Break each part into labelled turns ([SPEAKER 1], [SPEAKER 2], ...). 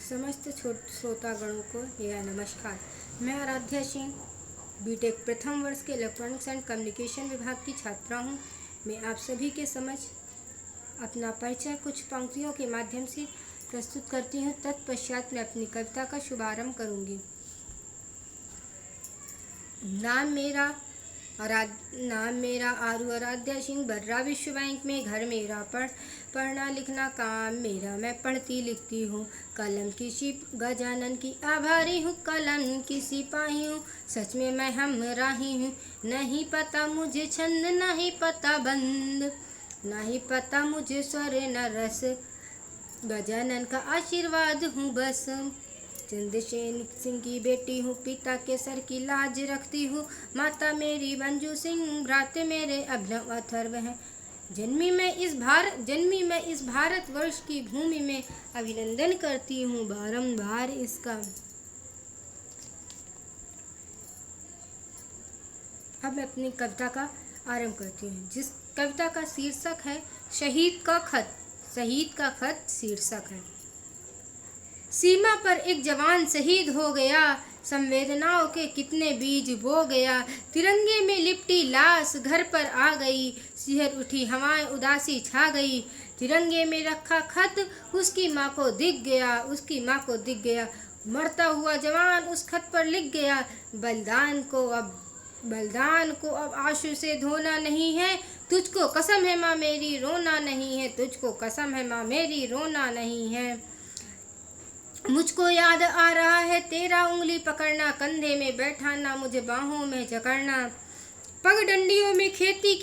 [SPEAKER 1] समस्त श्रोतागणों को मेरा नमस्कार। मैं आराध्या सिंह बीटेक प्रथम वर्ष के इलेक्ट्रॉनिक्स एंड कम्युनिकेशन विभाग की छात्रा हूँ। मैं आप सभी के समक्ष अपना परिचय कुछ पंक्तियों के माध्यम से प्रस्तुत करती हूँ। तत्पश्चात मैं अपनी कविता का शुभारंभ करूँगी। नाम मेरा आरू आराध्या सिंह, बर्रा विश्व बैंक में घर मेरा, पढ़ना लिखना काम मेरा, मैं पढ़ती लिखती हूँ। कलम की गजानन की आभारी हूँ, कलम की सिपाही हूँ, सच में मैं हमराही हूँ। नहीं पता मुझे छंद, नहीं पता बंद, नहीं पता मुझे स्वर न रस, गजानन का आशीर्वाद हूँ बस। चंद्रसेन सिंह की बेटी हूँ, पिता के सर की लाज रखती हूँ, माता मेरी मंजू सिंह, भ्राते मेरे अभिनव अथर्व हैं। जन्मी मैं इस भारतवर्ष की भूमि में अभिनंदन करती हूँ बारंबार इसका। अब मैं अपनी कविता का आरंभ करती हूँ, जिस कविता का शीर्षक है शहीद का खत। शहीद का खत शीर्षक है। सीमा पर एक जवान शहीद हो गया, संवेदनाओं के कितने बीज बो गया। तिरंगे में लिपटी लाश घर पर आ गई, सिहर उठी हवाएं उदासी छा गई। तिरंगे में रखा खत उसकी माँ को दिख गया, उसकी माँ को दिख गया। मरता हुआ जवान उस खत पर लिख गया, बलिदान को अब आंसू से धोना नहीं है, तुझको कसम है माँ मेरी रोना नहीं है, तुझको कसम है माँ मेरी रोना नहीं है। मुझको याद आ रहा है तेरा उंगली पकड़ना, कंधे में बैठाना, मुझे बाहों में जकड़ना। पगडंडियों में खेती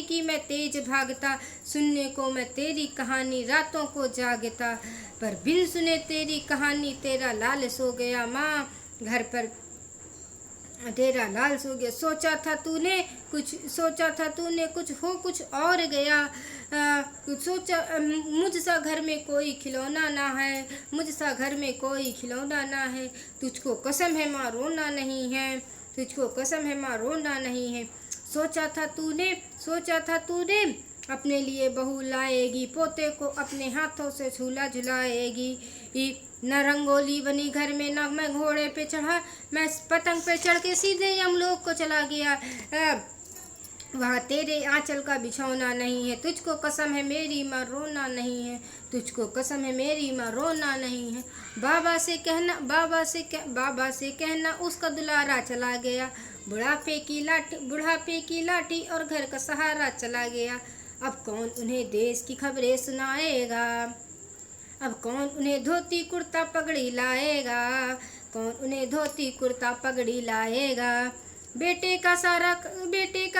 [SPEAKER 1] की मैं तेज भागता, सुनने को मैं तेरी कहानी रातों को जागता। पर बिन सुने तेरी कहानी तेरा लाल सो गया माँ, घर पर तेरा लाल सो गया। सोचा था तूने कुछ हो कुछ और गया। मुझसा घर में कोई खिलौना ना है, मुझसा घर में कोई खिलौना ना है, तुझको कसम है माँ रोना नहीं है, तुझको कसम है माँ रोना नहीं है। सोचा था तूने अपने लिए बहू लाएगी, पोते को अपने हाथों से झूला झुलाएगी। न रंगोली बनी घर में, न मैं घोड़े पे चढ़ा, मैं पतंग पे चढ़ के सीधे यमलोक को चला गया। वहाँ तेरे आंचल का बिछौना नहीं है, तुझको कसम है मेरी माँ रोना नहीं है, तुझको कसम है मेरी माँ रोना नहीं है। बाबा से कहना उसका दुलारा चला गया, बुढ़ापे की लाठी और घर का सहारा चला गया। अब कौन उन्हें देश की खबरें सुनाएगा, अब कौन उन्हें धोती कुर्ता पगड़ी लाएगा, कौन उन्हें धोती कुर्ता पगड़ी लाएगा। बेटे का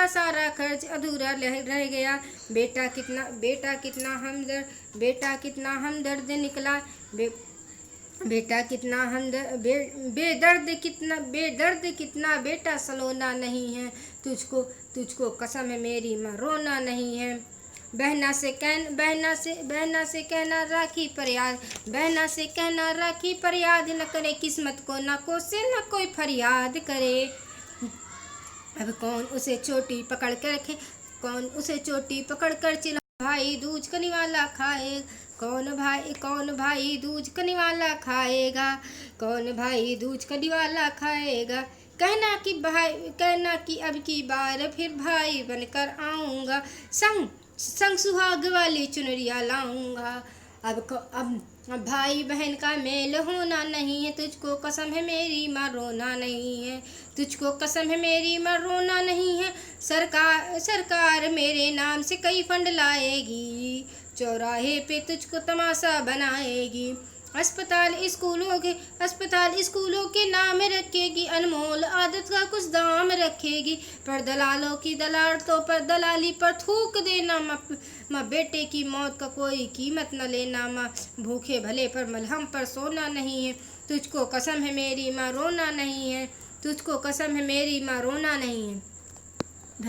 [SPEAKER 1] सारा खर्च अधूरा रह गया, बेटा कितना हमदर्द निकला, बेटा कितना बेदर्द कितना बेटा सलोना नहीं है, तुझको कसम है मेरी माँ रोना नहीं है। बहना से कहना राखी पर याद न करे, किस्मत को न कोसे न कोई फरियाद करे। अब कौन उसे चोटी पकड़ कर चिल्ला, भाई दूज कनिवाला खाए, कौन भाई दूज कनिवाला खाएगा, कौन भाई दूज कनिवाला खाएगा। कहना कि अब की बार फिर भाई बनकर आऊँगा, संग सुहाग वाली चुनरिया लाऊंगा। अब भाई बहन का मेल होना नहीं है, तुझको कसम है मेरी माँ रोना नहीं है, तुझको कसम है मेरी माँ रोना नहीं है। सरकार मेरे नाम से कई फंड लाएगी, चौराहे पे तुझको तमाशा बनाएगी। अस्पताल स्कूलों के नाम रखेगी, अनमोल आदत का कुछ दाम रखेगी। पर दलालों की दलालतों पर दलाली पर थूक देना, माँ बेटे की मौत का कोई कीमत न लेना, माँ भूखे भले पर मलहम पर सोना नहीं है, तुझको कसम है मेरी माँ रोना नहीं है, तुझको कसम है मेरी माँ रोना नहीं है।